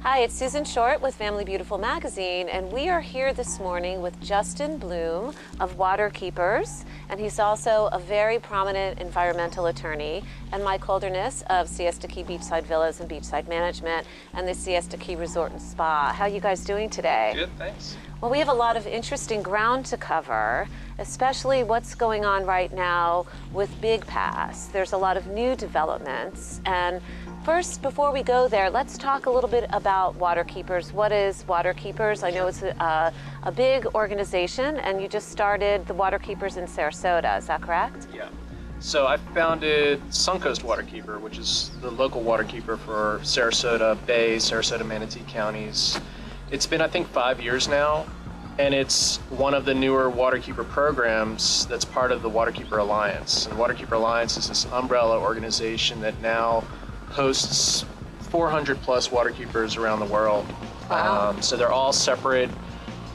Hi, it's Susan Short with Family Beautiful Magazine, and we are here this morning with Justin Bloom of Waterkeepers, and he's also a very prominent environmental attorney, and Mike Holderness of Siesta Key Beachside Villas and Beachside Management and the Siesta Key Resort and Spa. How are you guys doing today? Good, thanks. Well, we have a lot of interesting ground to cover, especially what's going on right now with Big Pass. There's a lot of new developments, and first, before we go there, let's talk a little bit about Waterkeepers. What is Waterkeepers? I know it's a big organization, and you just started the Waterkeepers in Sarasota, is that correct? Yeah. So I founded Suncoast Waterkeeper, which is the local waterkeeper for Sarasota Bay, Sarasota Manatee counties. It's been, I think, 5 years now, and it's one of the newer Waterkeeper programs that's part of the Waterkeeper Alliance. And the Waterkeeper Alliance is this umbrella organization that now hosts 400 plus waterkeepers around the world. Wow. So they're all separate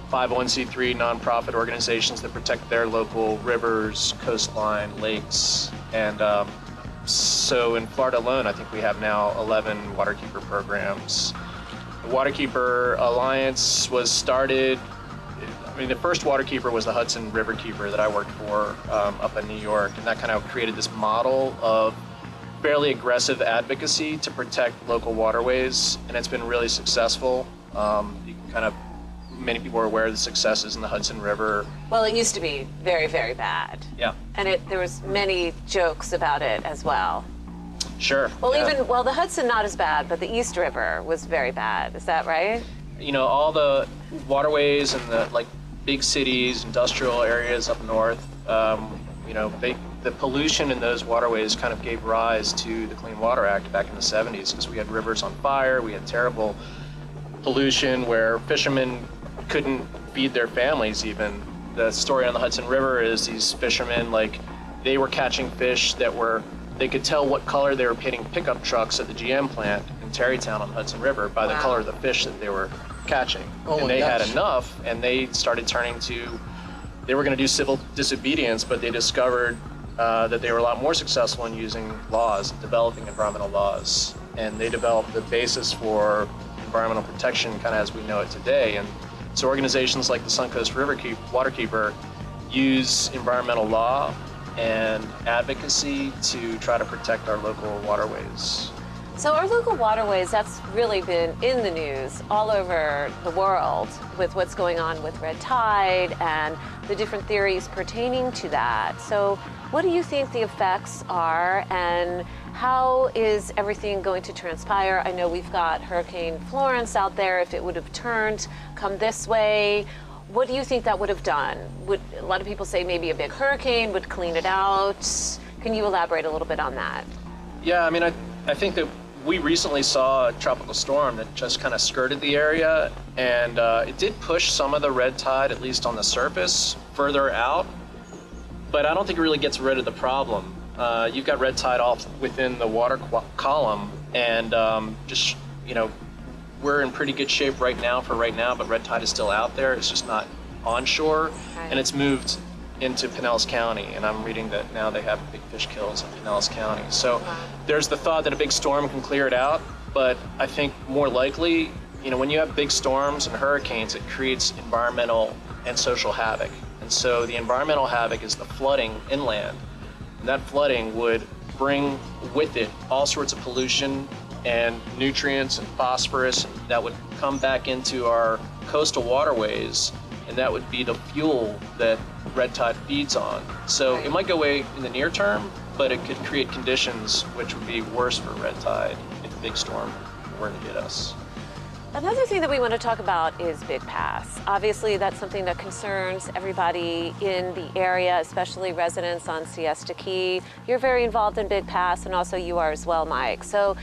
501c3 nonprofit organizations that protect their local rivers, coastline, lakes. And so in Florida alone, I think we have now 11 waterkeeper programs. The Waterkeeper Alliance was started, the first waterkeeper was the Hudson Riverkeeper that I worked for up in New York, and that kind of created this model of fairly aggressive advocacy to protect local waterways, and it's been really successful. Many people are aware of the successes in the Hudson River. Well, it used to be very, very bad. Yeah. And there was many jokes about it as well. Sure. Well, yeah. Well, the Hudson not as bad, but the East River was very bad. Is that right? You know, all the waterways and the big cities, industrial areas up north, the pollution in those waterways kind of gave rise to the Clean Water Act back in the 70s, because we had rivers on fire, we had terrible pollution where fishermen couldn't feed their families even. The story on the Hudson River is these fishermen, they were catching fish they could tell what color they were painting pickup trucks at the GM plant in Tarrytown on the Hudson River by the color of the fish that they were catching. And they had enough, and they started they were going to do civil disobedience, but they discovered that they were a lot more successful in using laws, developing environmental laws. And they developed the basis for environmental protection kind of as we know it today. And so organizations like the Suncoast Waterkeeper use environmental law and advocacy to try to protect our local waterways. So our local waterways, that's really been in the news all over the world with what's going on with red tide and the different theories pertaining to that. So what do you think the effects are, and how is everything going to transpire? I know we've got Hurricane Florence out there. If it would have come this way, what do you think that would have done? A lot of people say maybe a big hurricane would clean it out. Can you elaborate a little bit on that? Yeah, I think that we recently saw a tropical storm that just kind of skirted the area, and it did push some of the red tide, at least on the surface, further out. But I don't think it really gets rid of the problem. You've got red tide all within the water column, and we're in pretty good shape right now, but red tide is still out there. It's just not onshore, and it's moved into Pinellas County, and I'm reading that now they have big fish kills in Pinellas County. So there's the thought that a big storm can clear it out, but I think more likely, when you have big storms and hurricanes, it creates environmental and social havoc. And so the environmental havoc is the flooding inland, and that flooding would bring with it all sorts of pollution and nutrients and phosphorus, and that would come back into our coastal waterways, and that would be the fuel that red tide feeds on. So it might go away in the near term, but it could create conditions which would be worse for red tide if a big storm were to hit us. Another thing that we want to talk about is Big Pass. Obviously, that's something that concerns everybody in the area, especially residents on Siesta Key. You're very involved in Big Pass, and also you are as well, Mike. So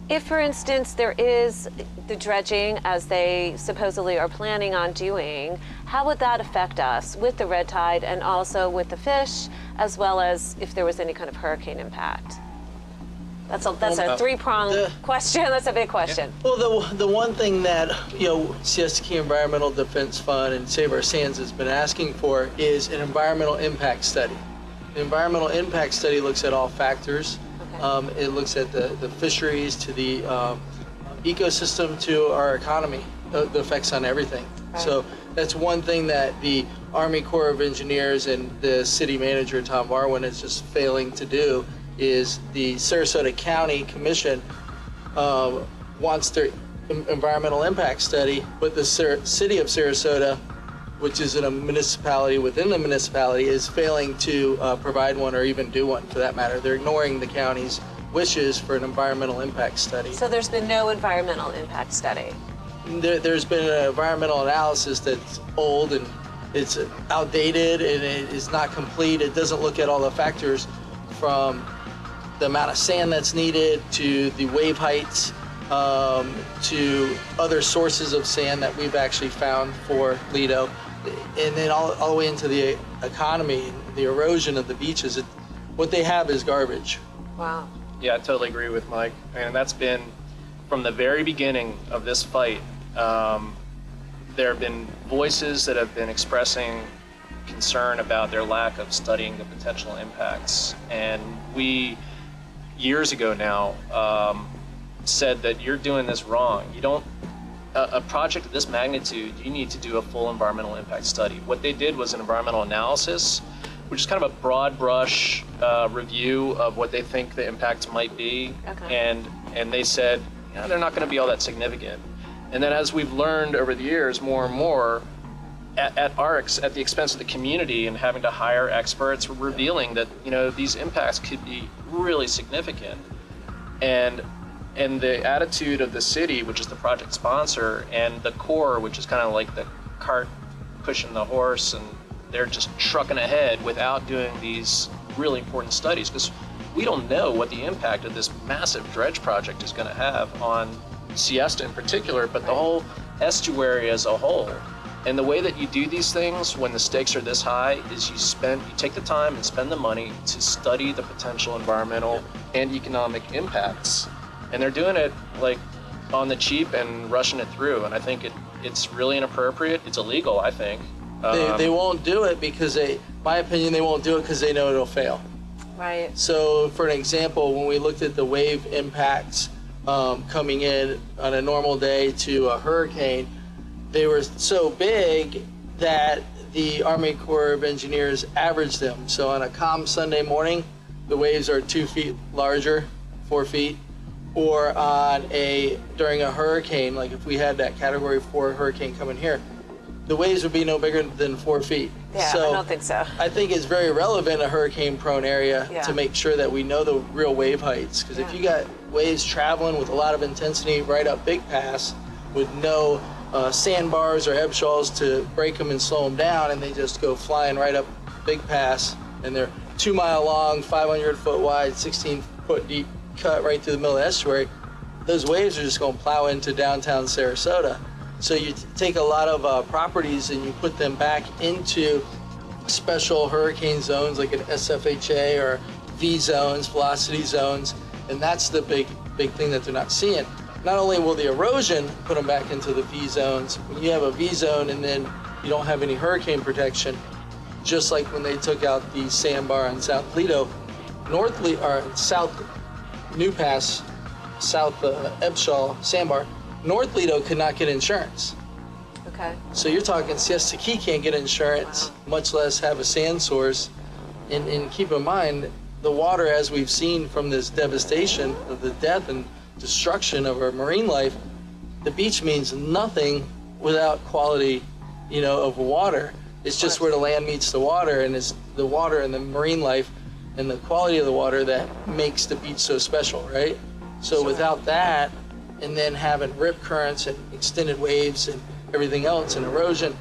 if, for instance, there is the dredging, as they supposedly are planning on doing, how would that affect us with the red tide and also with the fish, as well as if there was any kind of hurricane impact? That's a three-pronged question. That's a big question. Well, the one thing that Siesta Key Environmental Defense Fund and Save Our Sands has been asking for is an environmental impact study. The environmental impact study looks at all factors. Okay. It looks at the fisheries to the ecosystem to our economy, the effects on everything. Right. So that's one thing that the Army Corps of Engineers and the city manager, Tom Barwin, is just failing to do, is the Sarasota County Commission wants their environmental impact study, but the city of Sarasota, which is in a municipality within the municipality, is failing to provide one or even do one for that matter. They're ignoring the county's wishes for an environmental impact study. So there's been no environmental impact study. There's been an environmental analysis that's old and it's outdated and it is not complete. It doesn't look at all the factors from the amount of sand that's needed to the wave heights, to other sources of sand that we've actually found for Lido, and then all the way into the economy, the erosion of the beaches. What they have is garbage. Wow. Yeah, I totally agree with Mike. And that's been from the very beginning of this fight. There have been voices that have been expressing concern about their lack of studying the potential impacts. And we, years ago now, said that you're doing this wrong. You don't, a project of this magnitude, you need to do a full environmental impact study. What they did was an environmental analysis, which is kind of a broad brush review of what they think the impacts might be. Okay. And they said, they're not going to be all that significant. And then as we've learned over the years more and more, at the expense of the community and having to hire experts, we're revealing that these impacts could be really significant. And the attitude of the city, which is the project sponsor, and the Corps, which is kind of like the cart pushing the horse, and they're just trucking ahead without doing these really important studies, because we don't know what the impact of this massive dredge project is going to have on Siesta in particular, but the whole estuary as a whole. And the way that you do these things when the stakes are this high is you take the time and spend the money to study the potential environmental and economic impacts. And they're doing it like on the cheap and rushing it through. And I think it's really inappropriate. It's illegal, I think. They won't do it because my opinion, they won't do it because they know it'll fail. Right. So for an example, when we looked at the wave impacts coming in on a normal day to a hurricane, they were so big that the Army Corps of Engineers averaged them. So on a calm Sunday morning, the waves are 2 feet larger, 4 feet. Or during a hurricane, like if we had that Category 4 hurricane coming here, the waves would be no bigger than 4 feet. Yeah, so I don't think so. I think it's very relevant in a hurricane-prone area to make sure that we know the real wave heights. Because if you got waves traveling with a lot of intensity right up Big Pass with no sandbars or ebb shoals to break them and slow them down, and they just go flying right up Big Pass, and they're 2 mile long, 500 foot wide, 16 foot deep cut right through the middle of the estuary, those waves are just going to plow into downtown Sarasota. So you take a lot of properties and you put them back into special hurricane zones like an SFHA or V zones, velocity zones, and that's the big thing that they're not seeing. Not only will the erosion put them back into the V zones, when you have a V zone and then you don't have any hurricane protection, just like when they took out the sandbar on South Lido, South New Pass, South Ebshaw sandbar, North Lido could not get insurance. Okay. So you're talking Siesta Key can't get insurance, much less have a sand source. And keep in mind, the water, as we've seen from this devastation of the death and destruction of our marine life, the beach means nothing without quality, of water. It's just where the land meets the water, and it's the water and the marine life and the quality of the water that makes the beach so special, right? So without that, and then having rip currents and extended waves and everything else and erosion,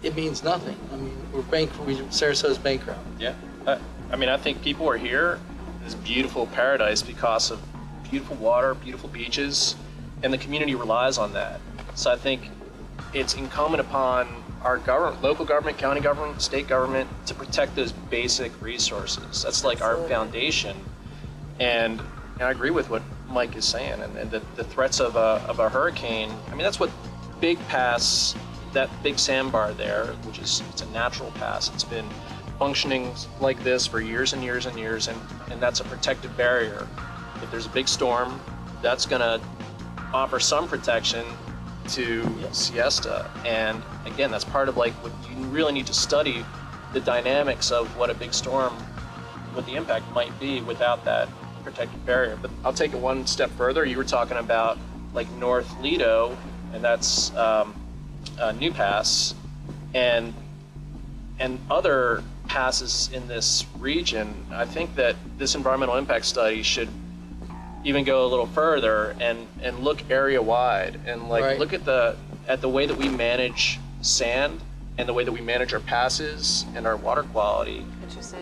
it means nothing. I mean, Sarasota's bankrupt. Yeah. I think people are here, this beautiful paradise, because of beautiful water, beautiful beaches, and the community relies on that. So I think it's incumbent upon our government, local government, county government, state government, to protect those basic resources. That's like our foundation. And I agree with what Mike is saying, and the threats of a hurricane. That's what Big Pass, that big sandbar there, which is, it's a natural pass. It's been functioning like this for years and years and years, and that's a protective barrier. If there's a big storm, that's gonna offer some protection to Siesta. And again, that's part of like what you really need to study, the dynamics of what a big storm, what the impact might be without that protective barrier. But I'll take it one step further. You were talking about like North Lido, and that's New Pass, and other passes in this region. I think that this environmental impact study should even go a little further and look area wide and like look at the way that we manage sand and the way that we manage our passes and our water quality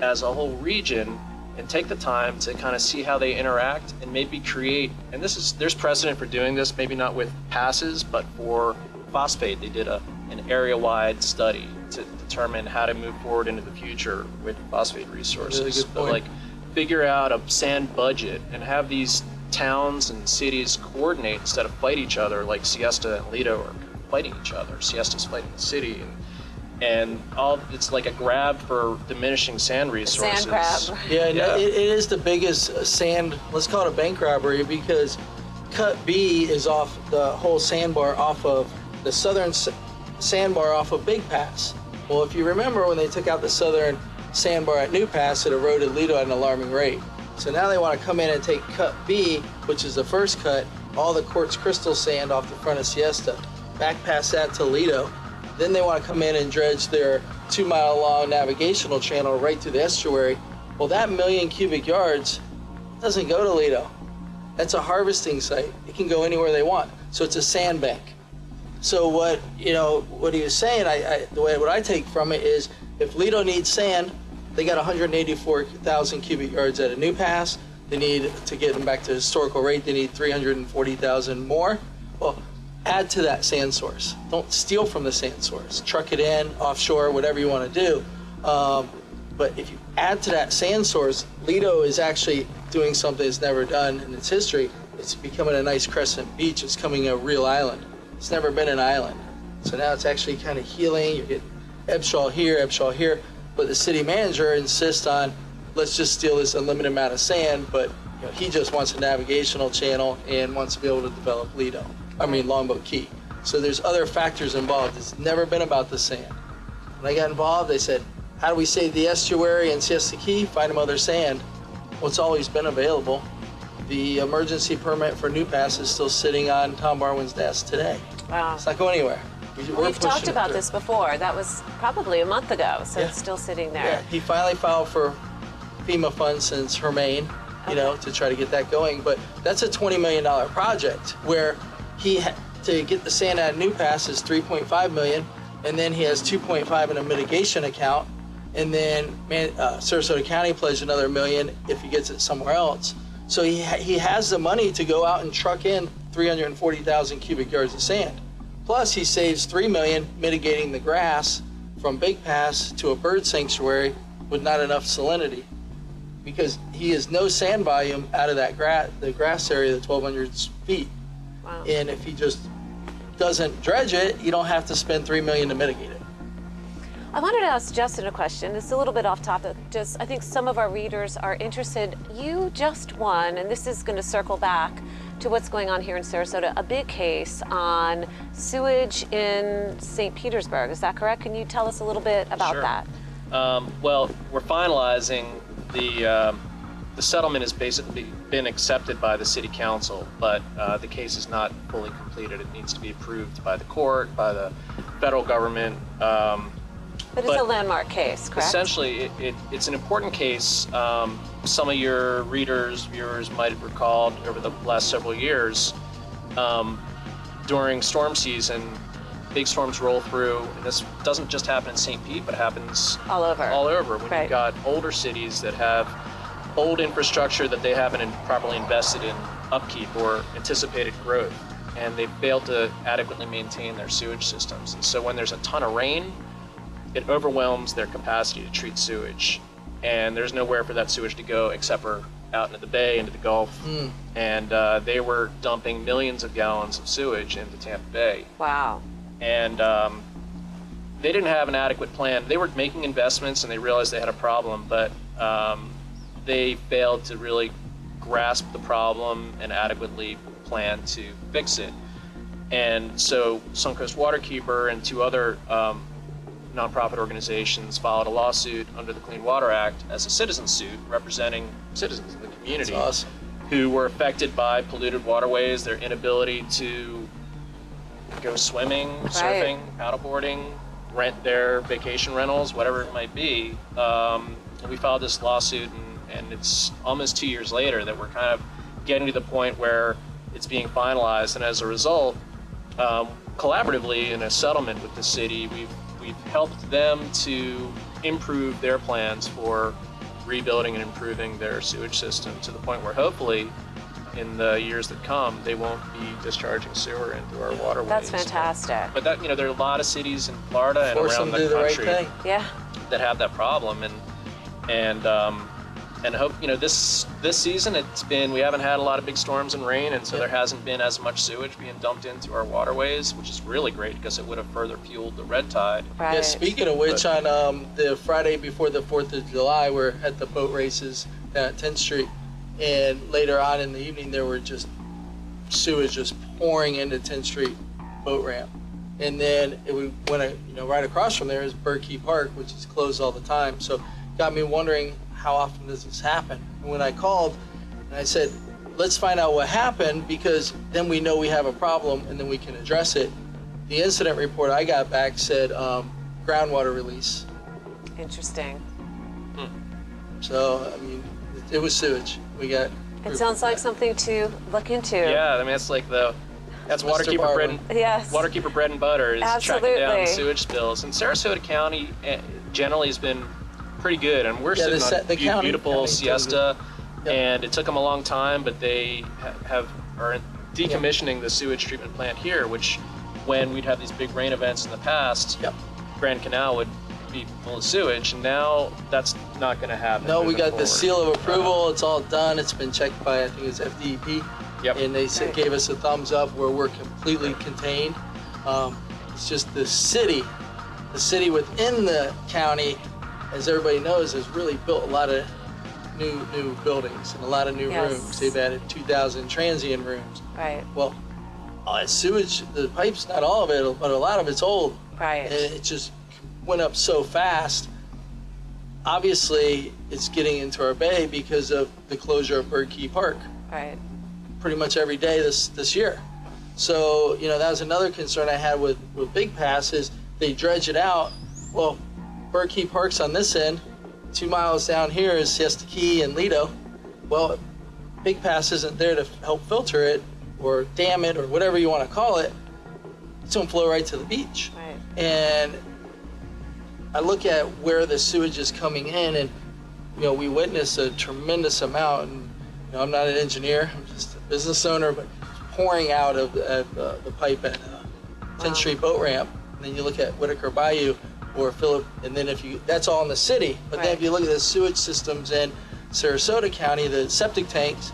as a whole region, and take the time to kind of see how they interact and maybe create, and there's precedent for doing this, maybe not with passes, but for phosphate. They did an area-wide study to determine how to move forward into the future with phosphate resources. Really good point. But like figure out a sand budget and have these towns and cities coordinate instead of fight each other, like Siesta and Lido are fighting each other. Siesta's fighting the city, and all it's like a grab for diminishing sand resources. Sand grab. Yeah, no, it is the biggest sand, let's call it a bank robbery, because Cut B is off the whole sandbar off of the southern sandbar off of Big Pass. Well, if you remember when they took out the southern sandbar at New Pass, it eroded Lido at an alarming rate. So now they want to come in and take Cut B, which is the first cut, all the quartz crystal sand off the front of Siesta, back past that to Lido. Then they want to come in and dredge their 2-mile long navigational channel right through the estuary. Well, that 1 million cubic yards doesn't go to Lido. That's a harvesting site. It can go anywhere they want. So it's a sand bank. So what he was saying, what I take from it is, if Lido needs sand, they got 184,000 cubic yards at a New Pass. They need to get them back to historical rate. They need 340,000 more. Well, add to that sand source. Don't steal from the sand source. Truck it in, offshore, whatever you want to do. But if you add to that sand source, Lido is actually doing something it's never done in its history. It's becoming a nice crescent beach. It's becoming a real island. It's never been an island. So now it's actually kind of healing. You're getting Ebshaw here. But the city manager insists on, let's just steal this unlimited amount of sand, but he just wants a navigational channel and wants to be able to develop Longboat Key. So there's other factors involved. It's never been about the sand. When I got involved, they said, how do we save the estuary and Siesta Key? Find them other sand. Well, it's always been available. The emergency permit for New Pass is still sitting on Tom Barwin's desk today. Wow. It's not going anywhere. We've talked about this before. That was probably a month ago, so it's still sitting there. Yeah, he finally filed for FEMA funds since Hermain, to try to get that going. But that's a $20 million project where to get the sand out of New Pass is $3.5 million, and then he has $2.5 in a mitigation account, and then Sarasota County pledged another $1 million if he gets it somewhere else. So he has the money to go out and truck in 340,000 cubic yards of sand. Plus, he saves $3 million mitigating the grass from Big Pass to a bird sanctuary with not enough salinity, because he has no sand volume out of that the grass area, the 1,200 feet. Wow. And if he just doesn't dredge it, you don't have to spend $3 million to mitigate it. I wanted to ask Justin a question. It's a little bit off topic. I think some of our readers are interested. You just won, and this is going to circle back to what's going on here in Sarasota, a big case on sewage in St. Petersburg. Is that correct? Can you tell us a little bit about that? Well, we're finalizing the settlement has basically been accepted by the city council, but the case is not fully completed. It needs to be approved by the court, by the federal government. But it's a landmark case, correct? Essentially, it's an important case. Some of your readers, viewers might have recalled over the last several years, during storm season, big storms roll through, and this doesn't just happen in St. Pete, but happens all over. When you've got older cities that have old infrastructure that they haven't properly invested in upkeep or anticipated growth, and they fail to adequately maintain their sewage systems. And so when there's a ton of rain, it overwhelms their capacity to treat sewage. And there's nowhere for that sewage to go except for out into the bay, into the Gulf. And they were dumping millions of gallons of sewage into Tampa Bay. Wow. And they didn't have an adequate plan. They were making investments and they realized they had a problem, but they failed to really grasp the problem and adequately plan to fix it. And so Suncoast Waterkeeper and 2 other nonprofit organizations filed a lawsuit under the Clean Water Act as a citizen suit representing citizens in the community. That's awesome. Who were affected by polluted waterways, their inability to go swimming, surfing, paddleboarding, rent their vacation rentals, whatever it might be. And we filed this lawsuit, and it's almost 2 years later that we're kind of getting to the point where it's being finalized. And as a result, collaboratively in a settlement with the city, we've helped them to improve their plans for rebuilding and improving their sewage system to the point where hopefully in the years that come they won't be discharging sewer into our waterways. That's fantastic. But that, there are a lot of cities in Florida and Force around them to the do the right country thing. Yeah. that have that problem, and hope this season we haven't had a lot of big storms and rain, and so there hasn't been as much sewage being dumped into our waterways, which is really great because it would have further fueled the red tide. Right. Yeah, speaking of which, on the Friday before the 4th of July, we're at the boat races at 10th Street, and later on in the evening, there were just sewage just pouring into 10th Street boat ramp. And then we went, right across from there is Berkey Park, which is closed all the time. So got me wondering, how often does this happen? And when I called and I said, let's find out what happened, because then we know we have a problem and then we can address it. The incident report I got back said groundwater release. Interesting. So, it was sewage. We got. It sounds like something to look into. Yeah, it's like that's Mr. Waterkeeper bread. Yes. Waterkeeper bread and butter is Absolutely. tracking down sewage spills, and Sarasota County generally has been pretty good. And we're sitting on county beautiful Siesta, Yep. and it took them a long time, but they are decommissioning the sewage treatment plant here, which when we'd have these big rain events in the past, Yep. Grand Canal would be full of sewage, and now that's not going to happen. No, we moving got the forward. seal of approval. It's all done. It's been checked by, I think it's FDEP. Yep. And they Right. gave us a thumbs up where we're completely contained. It's just the city within the county, as everybody knows, has really built a lot of new buildings and a lot of new Yes. rooms. They've added 2,000 transient rooms. Right. Well, sewage, the pipes, not all of it, but a lot of it's old. Right. And it just went up so fast. Obviously, it's getting into our bay because of the closure of Berkey Park Right. pretty much every day this year. So, that was another concern I had with Big Pass is they dredge it out. Well, Berkey Park's on this end. 2 miles down here is Siesta Key and Lido. Well, Big Pass isn't there to help filter it or dam it or whatever you want to call it. It's going to flow right to the beach. Right. And I look at where the sewage is coming in, and we witness a tremendous amount. And I'm not an engineer; I'm just a business owner. But pouring out of the pipe at 10th Street boat ramp, and then you look at Whitaker Bayou or Phillip, and then that's all in the city. But then if you look at the sewage systems in Sarasota County, the septic tanks,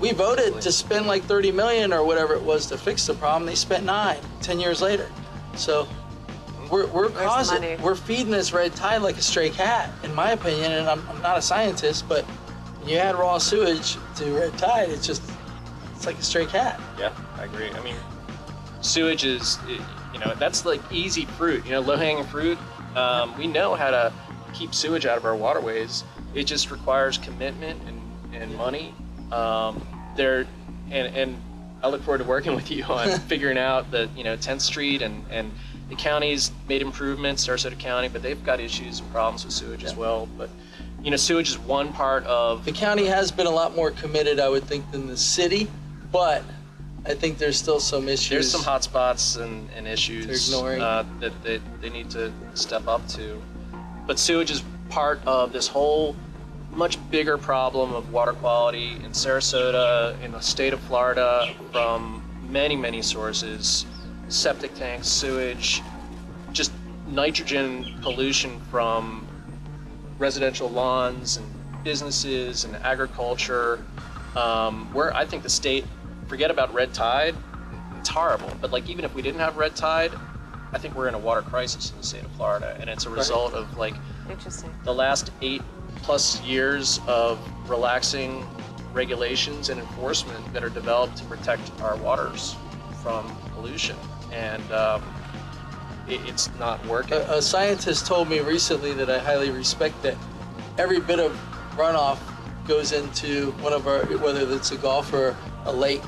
we voted to spend like $30 million or whatever it was to fix the problem. They spent 10 years later. So we're feeding this red tide like a stray cat, in my opinion. And I'm not a scientist, but when you add raw sewage to red tide, it's like a stray cat. Yeah, I agree. Sewage is, that's like easy fruit, low-hanging fruit. We know how to keep sewage out of our waterways. It just requires commitment and money. And I look forward to working with you on figuring out the 10th Street and the county's made improvements, Sarasota County, but they've got issues and problems with sewage as well. But sewage is one part of the county has been a lot more committed, I would think, than the city, but I think there's still some issues. There's some hot spots and issues They're ignoring. That they need to step up to. But sewage is part of this whole much bigger problem of water quality in Sarasota, in the state of Florida, from many, many sources. Septic tanks, sewage, just nitrogen pollution from residential lawns and businesses and agriculture, where I think the state, forget about red tide, it's horrible, but even if we didn't have red tide, I think we're in a water crisis in the state of Florida, and it's a result of Interesting. the last 8+ years of relaxing regulations and enforcement that are developed to protect our waters from pollution, and it's not working. A scientist told me recently that I highly respect that every bit of runoff goes into one of our, whether it's a gulf or a lake,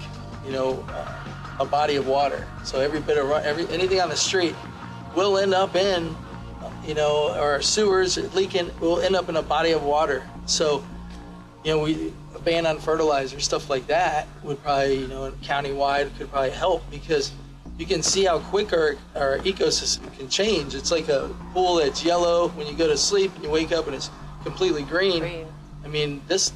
a body of water. So every bit of anything on the street will end up in, or sewers leaking will end up in a body of water. So, a ban on fertilizer, stuff like that would probably, countywide could probably help, because you can see how quick our ecosystem can change. It's like a pool that's yellow when you go to sleep and you wake up and it's completely green. I mean, this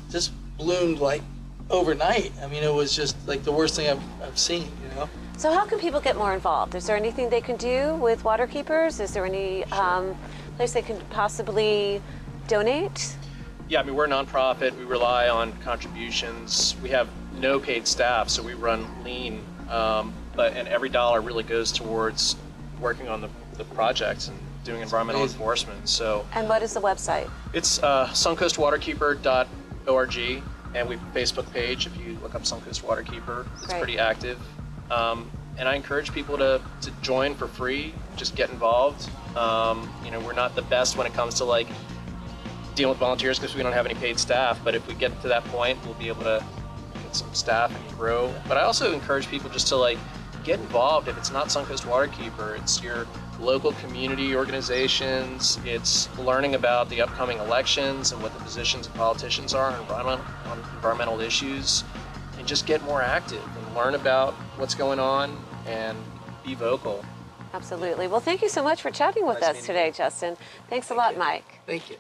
bloomed like overnight. I mean, it was just like the worst thing I've seen, So how can people get more involved? Is there anything they can do with Waterkeepers? Is there any place they can possibly donate? Yeah, I mean, we're a nonprofit. We rely on contributions. We have no paid staff, so we run lean. And every dollar really goes towards working on the projects and doing environmental enforcement. So. And what is the website? It's suncoastwaterkeeper.org, and we have a Facebook page. If you look up Suncoast Waterkeeper, it's pretty active. And I encourage people to join for free. Just get involved. We're not the best when it comes to like dealing with volunteers because we don't have any paid staff. But if we get to that point, we'll be able to get some staff and grow. But I also encourage people just to like get involved. If it's not Suncoast Waterkeeper, it's your local community organizations. It's learning about the upcoming elections and what the positions of politicians are on environmental issues, and just get more active and learn about what's going on and be vocal. Absolutely. Well, thank you so much for chatting with us today, Justin. Thanks a lot, Mike. Thank you.